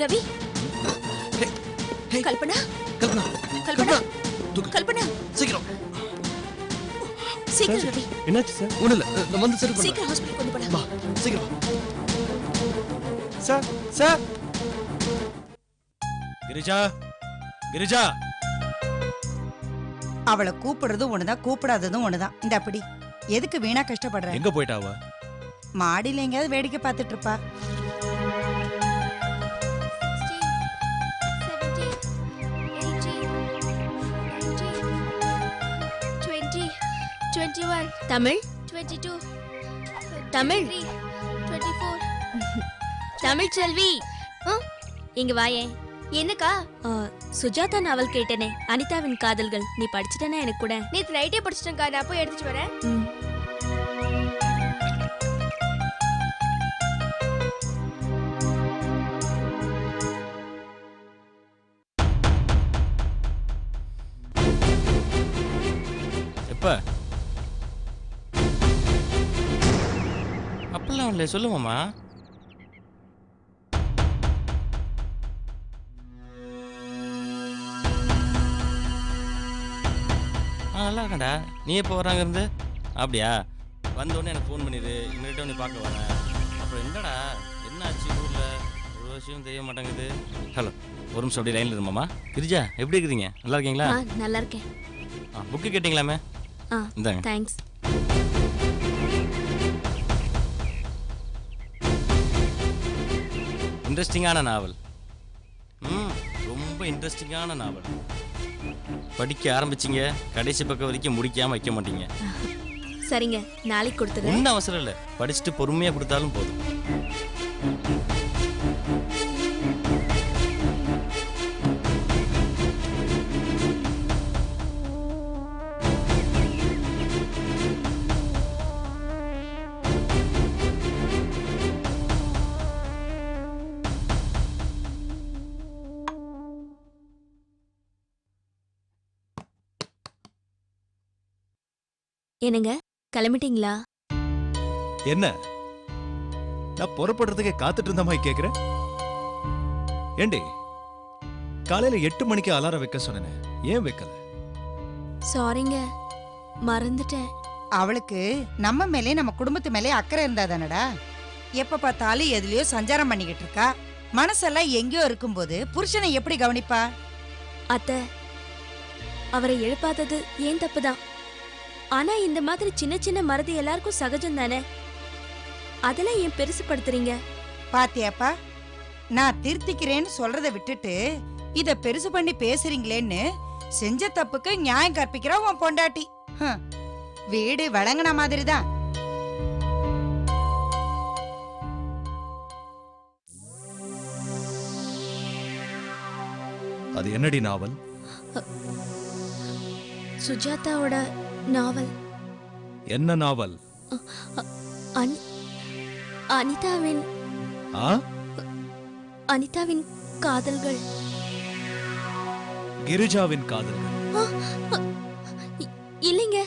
ரவி கல்பனா கல்பனா கல்பனா தூக்கு. கல்பனா சீக்கிரம். சீக்கிரம் ரவி என்னாச்சு சார்? ஒண்ணு இல்ல, நான் வந்து சரி பண்றேன். சீக்கிரம் ஹாஸ்பிடல் கொண்டு போடா. வா, சீக்கிரம். Sir sir Girija, Girija. அவளை கூப்பிடுறதும் ஒண்ணுதான், கூப்பிடாததும் ஒண்ணுதான். இந்த அப்படி எதுக்கு வீணா கஷ்டப்படுற? எங்க போயிட்டாவா? மாடியில எங்கேயாவது வேடிக்கை பார்த்துட்டு இருப்பா. 21 தமிழ் 22 தமிழ் 24 தமிழ் செல்வி இங்க வாயே. என்னக்கா? சுஜாதா நாவல் கேட்டனே, அனிதாவின் காதல்கள். நீ படிச்சிட்டனா? எனக்கு கூட. நேத்து நைட்டே படிச்சிட்டேன்க்கா. நான் போய் எடுத்துட்டு வரேன். எப்ப? அப்படிலாம் இல்லை, சொல்லுவாமா. நல்லா இருக்கேன்டா. நீ எப்போ வராங்க இருந்து? அப்படியா? வந்தோடனே எனக்கு ஃபோன் பண்ணிடு. இன்றைட்ட நீ பார்க்க வரேன். அப்புறம் என்னடா என்ன ஆச்சு ஊரில்? ஒரு விஷயம் தெரிய மாட்டேங்குது. ஹலோ, ஒரு நிமிஷம் அப்படியே லைனில் இருமாம்மா. கிரிஜா, எப்படி இருக்கிறீங்க? நல்லா இருக்கீங்களா? நல்லா இருக்கேன். புக்கு கேட்டிங்களாமே? இந்தாங்க. தேங்க்ஸ். இன்ட்ரெஸ்டிங்கான நாவல். ரொம்ப இன்ட்ரெஸ்டிங்கான நாவல். படிக்க ஆரம்பிச்சிங்க, கடைசி பக்கம் வரைக்கும் முடிக்காமல் வைக்க மாட்டீங்க. சரிங்க, நாளைக்கு கொடுத்துறேன். ஒன்றும் அவசரம் இல்லை, படிச்சுட்டு பொறுமையாக கொடுத்தாலும் போதும். என்னங்க, கிளம்பிட்டீங்களா? என்ன நான் புறப்படுறதுக்கே காத்துட்டு இருந்த மாதிரி கேக்குறேன். ஏண்டி, காலையில 8 மணிக்கு அலாரம் வைக்க சொன்னேன், ஏன் வைக்கல? சாரிங்க, மறந்துட்டேன். அவளுக்கு நம்ம மேலே நம்ம குடும்பத்து மேலே அக்கறை இருந்தா தானடா. எப்ப பார்த்தாலும் எதுலயோ சஞ்சாரம் பண்ணிக்கிட்டு இருக்கா. மனசெல்லாம் எங்கேயோ இருக்கும்போது புருஷனை எப்படி கவனிப்பா? அத்தை, அவரை எழுப்பாதது ஏன் தப்புதான். ஆனா இந்த மாதிரி சின்ன சின்ன மறதி எல்லாருக்கும் சகஜம் தானே. அதெல்லாம் ஏன் பெருசுப்படுத்துறீங்க? பாத்தியாப்பா, நான் திருத்திக்கிறேன்னு சொல்றதை விட்டுட்டு இத பெருசு பண்ணி பேசுறீங்களேன்னு செஞ்ச தப்புக்கு நியாயம் கற்பிக்கிறா உன் பொண்டாட்டி. வீடு வழங்கின மாதிரிதான். அது என்னடி நாவல்? சுஜாதாவோட நாவல். என்ன நாவல்? அனிதாவின் காதல்கள். கிரிஜாவின் காதல்கள்? இல்லைங்க,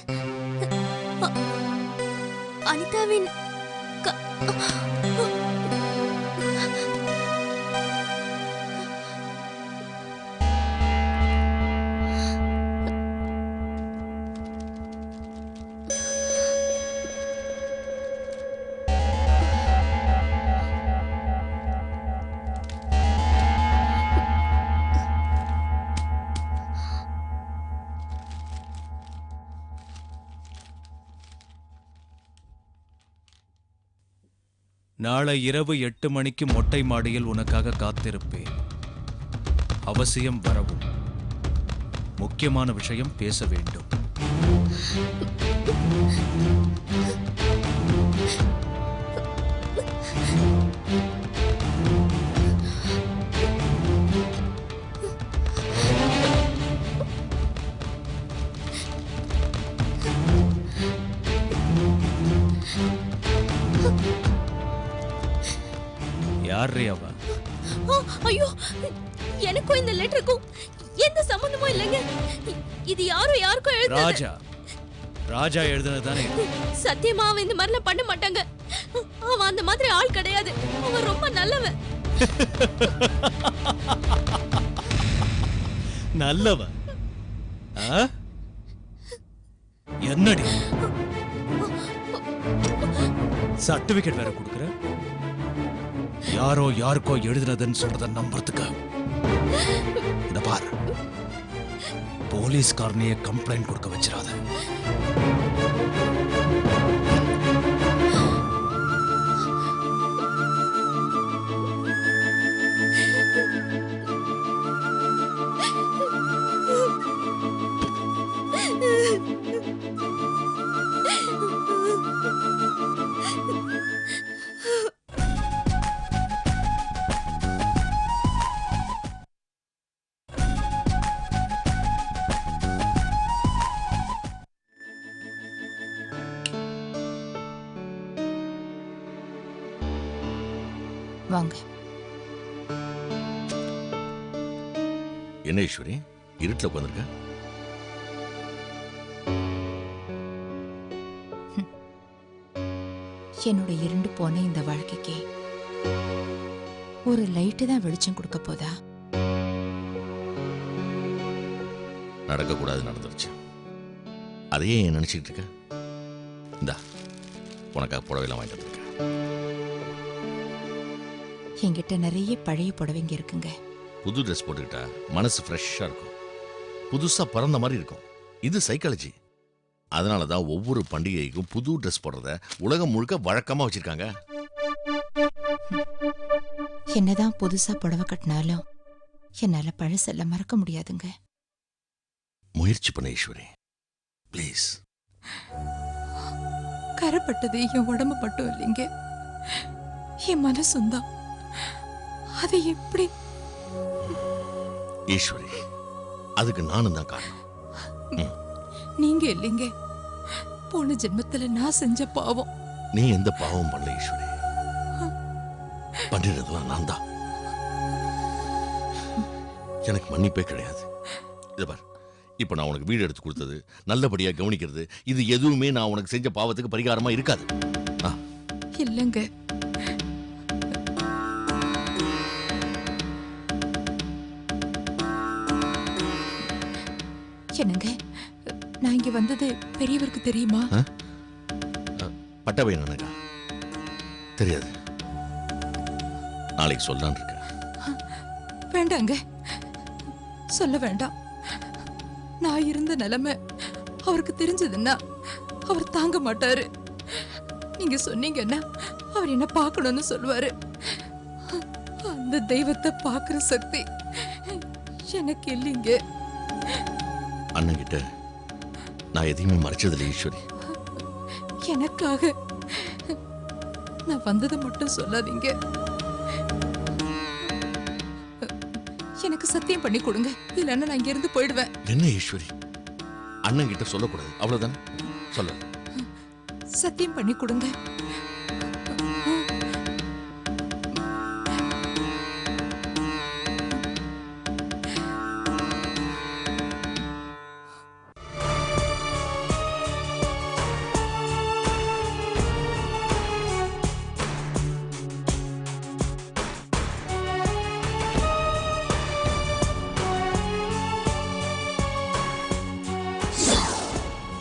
அனிதாவின் நாளை இரவு 8 மணிக்கு மொட்டை மாடியில் உனக்காக காத்திருப்பேன். அவசியம் வரவும். முக்கியமான விஷயம் பேச வேண்டும். யாரே அவ? ஐயோ, எனக்கும் இந்த லெட்டருக்கும் எந்த சம்பந்தமும் இல்லைங்க. இது யாருக்கும் எழுதுனது. ராஜா ராஜா எழுதுனதானே? சத்தியமா அவன் இந்த மாதிரிலாம் பண்ண மாட்டாங்க. அவன் அந்த மாதிரி ஆள் கிடையாது. அவன் ரொம்ப நல்லவன். நல்லவ. என்னடி சர்டிபிகேட் வேற கொடுக்குற? யாரோ யாருக்கோ எழுதுனதுன்னு சொல்றத நம்புறதுக்கு இந்த பாரு, போலீஸ்காரனையே கம்ப்ளைண்ட் கொடுக்க வச்சிடாத. வாங்க. என்ன ஈஸ்வரி இருட்டில் உட்காந்துருக்க? என்னோட இருண்டு போன இந்த வாழ்க்கைக்கு ஒரு லைட்டு தான் வெளிச்சம் கொடுக்க போதா? நடக்கக்கூடாது நடந்துருச்சு. அதையே நினைச்சுக்கிட்டு இருக்க? இந்தா உனக்காக புடவைலாம் வாங்கிட்டு வந்திருக்கேன். என்கிட்ட நிறைய பழைய புடவைங்க இருக்குங்க. புது ட்ரெஸ் போட்டுக்கிட்டா மனசு ஃப்ரெஷ்ஷாக இருக்கும், புதுசாக பிறந்த மாதிரி இருக்கும். இது சைக்காலஜி. அதனால தான் ஒவ்வொரு பண்டிகைக்கும் புது ட்ரெஸ் போடுறத உலகம் முழுக்க வழக்கமாக வச்சிருக்காங்க. என்னதான் புதுசா புடவை கட்டினாலும் என்னால பழசெல்லாம் மறக்க முடியாதுங்க. முயற்சி பண்ண ஈஸ்வரி, ப்ளீஸ். கரைப்பட்டது என் உடம்பு மட்டும் இல்லைங்க, என் மனசும் தான். அது எப்படி? ஈஸ்வரி, அதுக்கு நானும் தான் காரணம். நீங்க இல்லைங்க, போன ஜென்மத்துல நான் செஞ்ச பாவம். நீ எந்த பாவம் பண்ணல ஈஸ்வரி, பண்ணிடுறதுலாம் நான் தான். எனக்கு மன்னிப்பே கிடையாது. இதை பார், இப்ப நான் உனக்கு வீடு எடுத்து கொடுத்தது, நல்லபடியா கவனிக்கிறது, இது எதுவுமே நான் உனக்கு செஞ்ச பாவத்துக்கு பரிகாரமா இருக்காது. இல்லங்க, என்னங்க, நான் இங்க வந்தது பெரியவருக்கு தெரியுமா? பட்டவை நினைக்கா தெரியாது. நாளைக்கு சொல்லான்னு இருக்கேன். வேண்டாங்க, சொல்ல வேண்டாம். நான் இருந்த நிலைமை அவருக்கு தெரிஞ்சதுன்னா அவர் தாங்க மாட்டாரு. நீங்க சொன்னீங்கன்னா அவர் என்ன பார்க்கணும்னு சொல்லுவாரு. அந்த தெய்வத்தை பார்க்கிற சக்தி எனக்கு இல்லைங்க. அண்ணன் கிட்ட நான் எதையுமே மறைச்சதில்லை ஈஸ்வரி. எனக்காக நான் வந்ததை மட்டும் சொல்லாதீங்க. எனக்கு சத்தியம் பண்ணி கொடுங்க, இல்லைன்னா நான் இங்க இருந்து போயிடுவேன். என்ன ஈஸ்வரி, அண்ணன் கிட்ட சொல்லக்கூடாது அவ்வளவுதானே? சொல்ல. சத்தியம் பண்ணி கொடுங்க.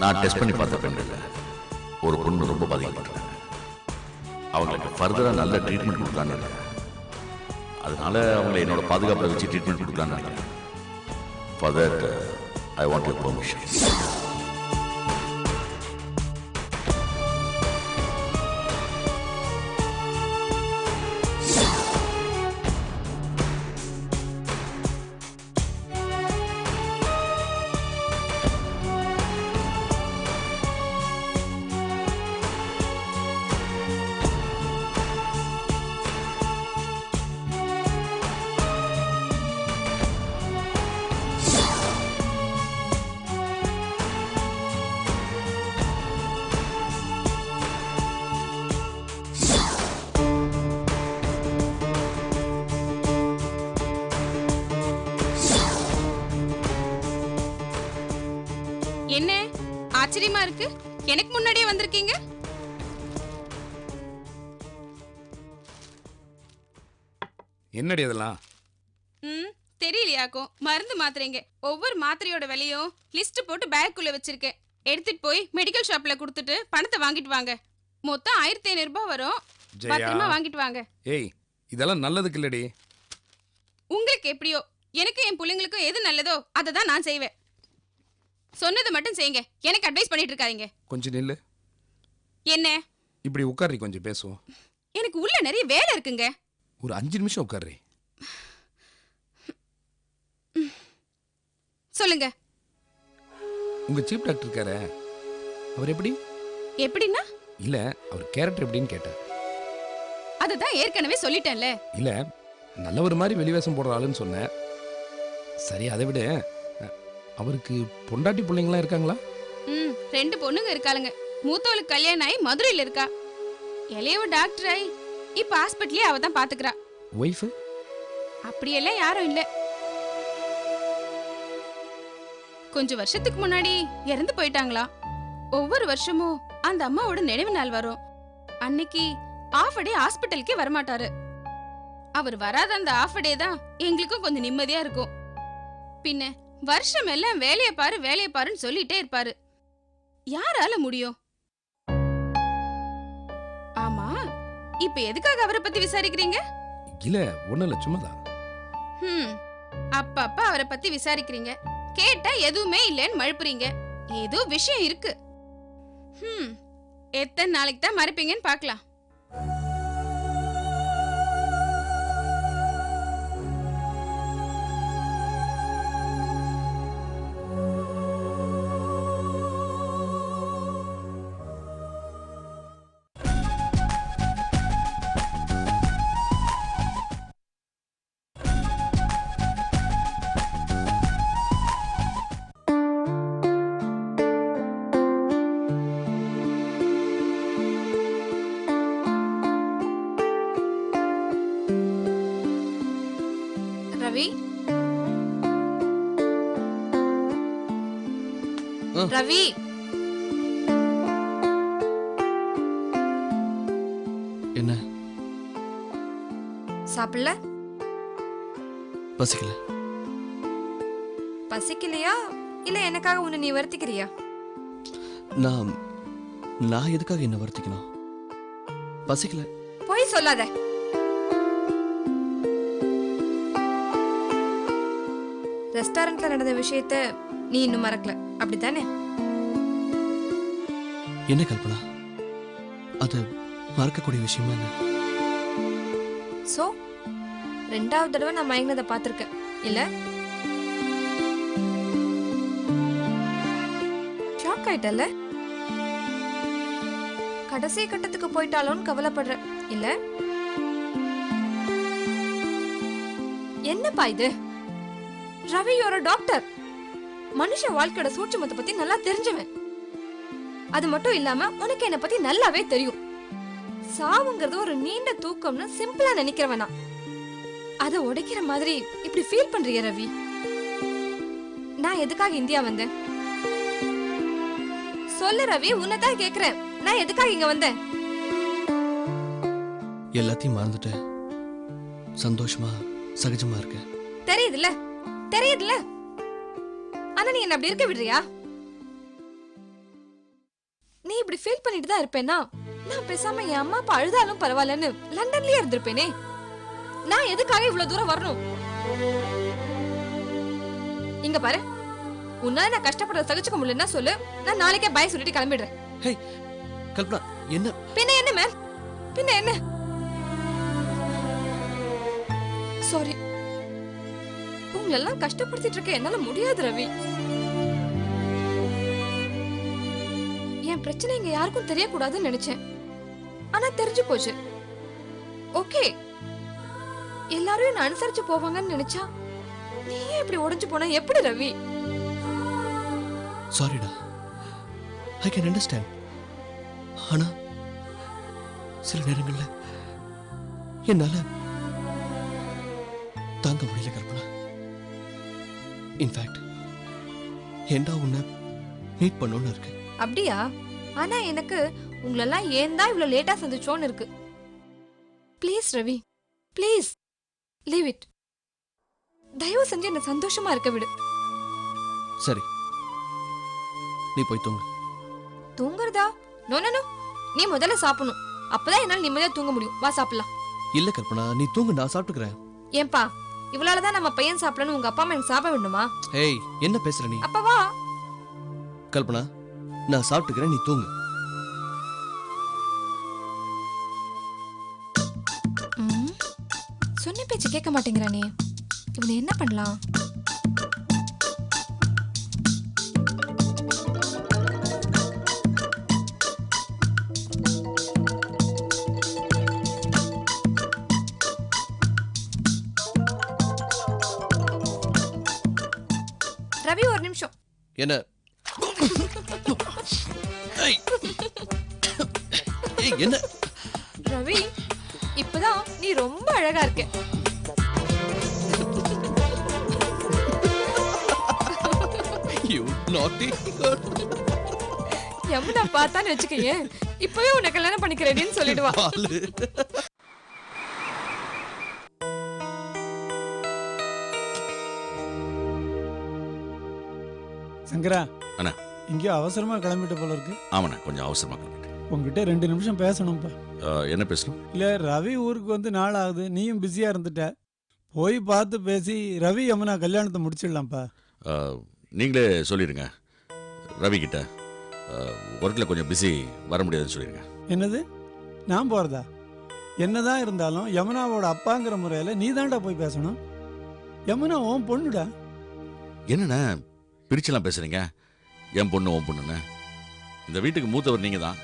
நான் டெஸ்ட் பண்ணி பார்த்த பெண்கள் ஒரு பொண்ணு ரொம்ப பாதிக்கப்பட்டிருக்காங்க. அவங்களுக்கு ஃபர்தரா நல்ல ட்ரீட்மெண்ட் கொடுக்கலான்னு இருக்கேன். அதனால அவங்களை என்னோட பாதுகாப்பை வச்சு ட்ரீட்மெண்ட் கொடுக்கலான்னு நினைக்கிறேன். For that, I want your permission. என்ன ஆச்சரியமா இருக்கு, எனக்கு முன்னாடியே வந்திருக்கீங்க. என்னடி அதெல்லாம்? ம் தெரியலையாக்கும். மருந்து மாத்திரைங்க. ஒவ்வொரு மாத்திரையோட விலையும் லிஸ்ட் போட்டு பேக்குள்ள வச்சிருக்கேன். எடுத்துட்டு போய் மெடிக்கல் ஷாப்ல கொடுத்துட்டு பணத்தை வாங்கிட்டு வாங்க. மொத்தம் 1500 ரூபாய் வரும். ஜெயா. பத்திரமா வாங்கிட்டு வாங்க. ஏய் இதெல்லாம் நல்லதுக்கு இல்லடி. உங்களுக்கு எப்படியோ, எனக்கு என் பிள்ளைங்களுக்கும் எது நல்லதோ அதை தான் நான் செய்வேன். சொன்னதை மட்டும் செய்யுங்க. எனக்கு அட்வைஸ் பண்ணிட்டு இருக்காதீங்க. கொஞ்சம் நில்லு. என்ன? இப்படி உட்காரி கொஞ்சம் பேசுவோம். எனக்கு உள்ள நிறைய வேலை இருக்குங்க. ஒரு 5 நிமிஷம் உட்காரு. சொல்லுங்க. உங்க சீஃப் டாக்டர் இருக்காரே, அவர் எப்படி? எப்படின்னா? இல்ல அவர் கேரக்டர் எப்படின்னு கேட்டேன். அதுதான் ஏற்கனவே சொல்லிட்டேன்ல. இல்ல நல்லவர் மாதிரி வெளிவேஷம் போடுற ஆளுன்னு சொன்னேன். சரி அதை விட அவருக்கு பொண்டாட்டி பிள்ளைங்களாம் இருக்காங்களா? 2 பொண்ணுங்க இருக்காளுங்க. மூத்தவளுக்கு கல்யாணம் ஆகி மதுரையில இருக்கா. இளையவ டாக்டர் ஆகி இப்ப ஹாஸ்பிட்டலே அவ தான் பாத்துக்கிறா. ஒய்ஃப்? அப்படியெல்லாம் யாரும் இல்ல. கொஞ்சம் வருஷத்துக்கு முன்னாடி இறந்து போயிட்டாங்களா. ஒவ்வொரு வருஷமும் அந்த அம்மாவோட நினைவு நாள் வரும். அன்னைக்கு ஆஃப் டே ஹாஸ்பிட்டலுக்கே வரமாட்டாரு. அவர் வராத அந்த ஆஃப் டே தான் எங்களுக்கும் கொஞ்சம் நிம்மதியா இருக்கும். பின்ன வருஷம் எல்லாம் வேலையை பாருன்னு சொல்லிட்டே இருப்பாரு. யாரால முடியும்? ஆமா, இப்ப எதுக்காக அவரை பத்தி விசாரிக்கிறீங்க? இல்ல ஒண்ணும் இல்ல சும்மாதான். அப்பப்ப அவரை பத்தி விசாரிக்கிறீங்க. கேட்டா எதுவுமே இல்லைன்னு மழுப்புறீங்க. ஏதோ விஷயம் இருக்கு. எத்தனை நாளைக்கு தான் மறைப்பீங்கன்னு பாக்கலாம். ரவி, ரவி, என்ன? சாப்பிடல? பசிக்கல. பசிக்கலையா இல்ல எனக்காக உன்னை நீ வருத்திக்கிறியா? நான் எதுக்காக என்ன வருத்திக்கணும்? பசிக்கல. போய் சொல்லாத. ரெஸ்டாரண்ட்ல நடந்த விஷயத்த நீ இன்னும் மறக்கல, அப்படித்தானே? என்ன கல்பனா, அது மறக்கக்கூடிய விஷயமா என்ன? சோ 2வது தடவை நான் மயங்கினதை பார்த்திருக்கேன் இல்ல? ஷாக் ஆயிட்டல்ல? கடைசி கட்டத்துக்கு போயிட்டாலோன்னு கவலைப்படுற இல்ல? என்னப்பா இது? ரவி ஒரு டாக்டர். மனுஷ வாழ்க்கையோட சூட்சுமத்தை பத்தி நல்லா தெரிஞ்சவன். அது மட்டும் இல்லாம உனக்கு என்ன பத்தி நல்லாவே தெரியும். சாவுங்கிறது ஒரு நீண்ட தூக்கம்னு சிம்பிளா நினைக்கிறவனா. அதை உடைக்கிற மாதிரி இப்படி ஃபீல் பண்றிய ரவி? நான் எதுக்காக இந்தியா வந்தேன் சொல்லு ரவி, உன்னதான் கேக்குறேன். நான் எதுக்காக இங்க வந்தேன்? எல்லாத்தையும் மறந்துட்டு சந்தோஷமா சகஜமா இருக்க. தெரியுதுல்ல, தெரியுதுல்ல. ஆனா நீ என்ன அப்படி இருக்க விடுறியா? நீ இப்படி ஃபீல் பண்ணிட்டு தான் இருப்பேன்னா நான் பேசாம என் அம்மா அப்பா அழுதாலும் பரவாயில்லன்னு லண்டன்லயே இருந்திருப்பேனே. நான் எதுக்காக இவ்வளவு தூரம் வரணும்? இங்க பாரு, உன்னால நான் கஷ்டப்படுறத சகிச்சுக்க முடியலன்னா சொல்லு. நான் நாளைக்கே பாய் சொல்லிட்டு கிளம்பிடுறேன். ஹே கல்பனா, என்ன? பின்ன என்ன மேம், பின்ன என்ன? சாரி, உங்களெல்லாம் கஷ்டப்படுத்திட்டு இருக்க என்னால முடியாது ரவி. என் பிரச்சனை இங்க யாருக்கும் தெரியக்கூடாதுன்னு நினைச்சேன். ஆனா தெரிஞ்சு போச்சு. ஓகே, எல்லாரும் என்ன அனுசரிச்சு போவாங்கன்னு நினைச்சா நீயே இப்படி உடைஞ்சு போனா எப்படி ரவி? சாரிடா, ஐ கேன் அண்டர்ஸ்டாண்ட். ஆனா சில நேரங்கள்ல என்னால தாங்க முடியல கல்பனா. இன்ஃபேக்ட் ஏண்டா உன்னை மீட் பண்ணணும்னு இருக்கு. அப்படியா? ஆனா எனக்கு உங்களெல்லாம் ஏன் தான் இவ்வளவு லேட்டா சந்திச்சோன்னு இருக்கு. Please Ravi, please leave it. தயவு செஞ்சு என்ன சந்தோஷமா இருக்க விடு. சரி, நீ போய் தூங்கு. தூங்குறதா? நோ நோ நோ, நீ முதல்ல சாப்பிடணும். அப்பதான் என்னால நிம்மதியா தூங்க முடியும். வா சாப்பிடலாம். இல்ல கல்பனா, நீ தூங்கு, நான் சாப்பிட்டுக்கிறேன். ஏன்பா இவளாலதான் நம்ம பையன் சாப்பிடணும் உங்க அப்பா அம்மா எனக்கு சாப்பிட வேண்டுமா? ஏய், என்ன பேசுற நீ? அப்ப வா. கல்பனா, நான் சாப்பிட்டுக்கிறேன், நீ தூங்கு. சொன்ன பேச்சு கேட்க மாட்டேங்கிறானே, இவனை என்ன பண்ணலாம்? ரவி ஒரு நிமிஷம். என்ன? ஏய், என்ன? ரவி, இப்பதான் நீ ரொம்ப அழகா இருக்க. You naughty. யமுனா பார்த்தான்னு வச்சுக்கேன், இப்பவே உன்னை கல்யாணம் பண்ணிக்கிறேன்னு சொல்லிடுவா. சங்கரா அண்ணா, இங்கேயோ அவசரமா கிளம்பிட்ட போல இருக்கு. ஆமாண்ணா, கொஞ்சம் அவசரமாக கிளம்பிட்டேன். உங்ககிட்ட 2 நிமிஷம் பேசணும்ப்பா. என்ன பேசணும்? இல்ல, ரவி ஊருக்கு வந்து நாள் ஆகுது, நீயும் பிஸியா இருந்துட்ட. போய் பார்த்து பேசி ரவி யமுனா கல்யாணத்தை முடிச்சிடலாம்ப்பா. நீங்களே சொல்லிடுங்க ரவி கிட்ட. ஒர்க்கில் கொஞ்சம் பிஸி, வர முடியாதுன்னு சொல்லிடுங்க. என்னது, நான் போறதா? என்னதான் இருந்தாலும் யமுனாவோட அப்பாங்கிற முறையில நீ தான்டா போய் பேசணும். யமுனா உன் பொண்ணுடா. என்னண்ணா பிரிச்செல்லாம் பேசுறீங்க? என் பொண்ணு உன் பொண்ணுன்னு. இந்த வீட்டுக்கு மூத்தவர் நீங்க தான்.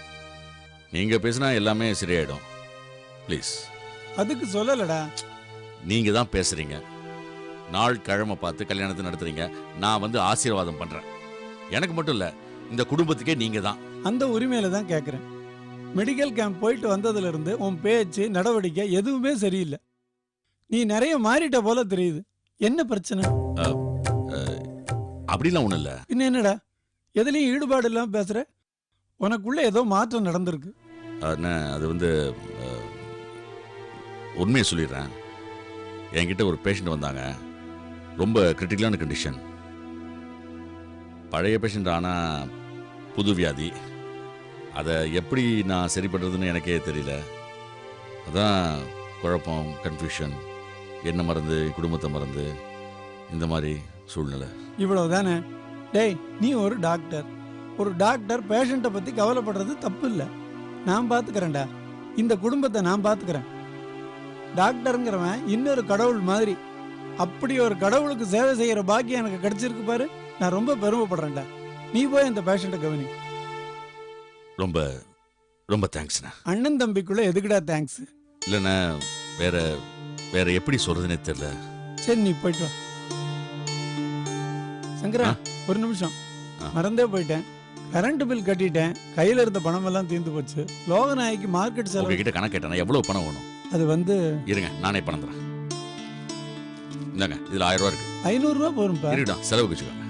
நீங்க பேசினா எல்லாமே சரியாயிடும். ப்ளீஸ். அதுக்கு சொல்லலடா. நீங்க தான் பேசுறீங்க. நாள் கிழமை பார்த்து கல்யாணத்தை நடத்துறீங்க. நான் வந்து ஆசீர்வாதம் பண்றேன். எனக்கு மட்டும் இல்ல, இந்த குடும்பத்துக்கே நீங்க தான். அந்த உரிமையில தான் கேட்குறேன். மெடிக்கல் கேம்ப் போயிட்டு வந்ததுல இருந்து உன் பேச்சு நடவடிக்கை எதுவுமே சரியில்லை. நீ நிறைய மாறிட்ட போல தெரியுது. என்ன பிரச்சனை? அப்படிலாம் ஒண்ணும் இல்ல. இன்னும் என்னடா, எதுலயும் ஈடுபாடு இல்லாம பேசுற? உனக்குள்ள ஏதோ மாற்றம் நடந்திருக்கு. அது வந்து உண்மையை சொல்லிடுறேன். என்கிட்ட ஒரு பேஷண்ட் வந்தாங்க. ரொம்ப கிரிட்டிக்கலான கண்டிஷன். பழைய பேஷண்ட் ஆனால் புது வியாதி. அதை எப்படி நான் சரி பண்ணுறதுன்னு எனக்கே தெரியல. அதான் குழப்பம், கன்ஃபியூஷன். என்ன மறந்து, குடும்பத்தை மறந்து, இந்த மாதிரி சூழ்நிலை. இவ்வளவு தானே? டேய், நீ ஒரு டாக்டர். ஒரு டாக்டர் பேஷண்ட்டை பற்றி கவலைப்படுறது தப்பு இல்லை. நான் பார்த்துக்கிறேன்டா. இந்த குடும்பத்தை நான் பார்த்துக்கிறேன். டாக்டருங்கிறவன் இன்னொரு கடவுள் மாதிரி. அப்படி ஒரு கடவுளுக்கு சேவை செய்யற பாக்கியம் எனக்கு கிடைச்சிருக்கு பாரு. நான் ரொம்ப பெருமைப்படுறேன்டா. நீ போய் அந்த பேஷண்ட்டை கவனி. ரொம்ப ரொம்ப தேங்க்ஸ்ண்ணா. அண்ணன் தம்பிக்குள்ள எதுக்குடா தேங்க்ஸ்? இல்லைண்ணா, வேற வேற எப்படி சொல்றதுன்னே தெரியல. சரி, நீ போயிட்டு வா. சங்கரா, ஒரு நிமிஷம், மறந்தே போயிட்டேன். கரண்ட் பில் கட்டிட்டேன். கையில இருந்த பணம் எல்லாம் தீர்ந்து போச்சு. லோகநாயகி மார்க்கெட் செலவு கிட்ட கணக்கு கேட்டேன். எவ்வளவு பணம் வேணும்? அது வந்து இருங்க, நானே பணம் தரேன். இந்தாங்க, இதுல 1000 ரூபா இருக்கு. 500 ரூபா போரும்பா. இருக்கட்டும், செலவுக்கு வச்சுக்கோங்க.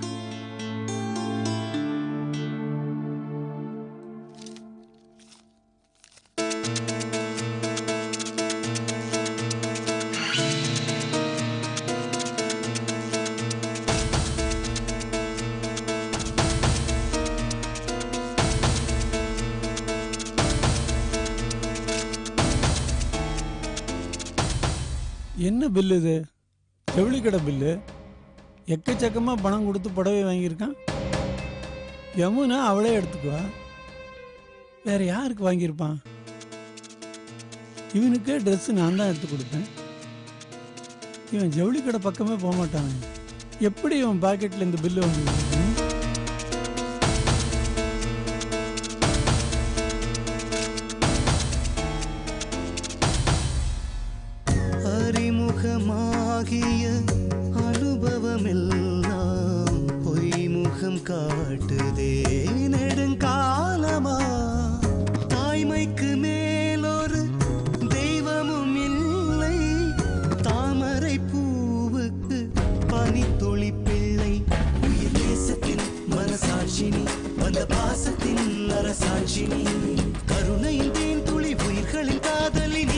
என்ன பில்லு இது? ஜவுளி கடை பில்லு. எக்கச்சக்கமா பணம் கொடுத்து புடவை வாங்கியிருக்கான். யமுனா அவளே எடுத்துக்குவா. வேற யாருக்கு வாங்கியிருப்பான்? இவனுக்கே ட்ரெஸ் நான் தான் எடுத்து கொடுப்பேன். இவன் ஜவுளி கடை பக்கமே போக மாட்டான். எப்படி இவன் பாக்கெட்ல இந்த பில்லு வந்து? அறிமுகமாகிய அனுபவமெல்லாம் பொய்முகம் காட்டுதே நெடுங்காலமா. தாய்மைக்கு மேலொரு தெய்வமும் இல்லை. தாமரை பூவுக்கு பனித்துளி பிள்ளை. உயிர் தேசத்தின் மனசாட்சினி, வந்த பாசத்தின் அரசாட்சினி. கருணையின் தேன் துளி, உயிர்களின் காதலின்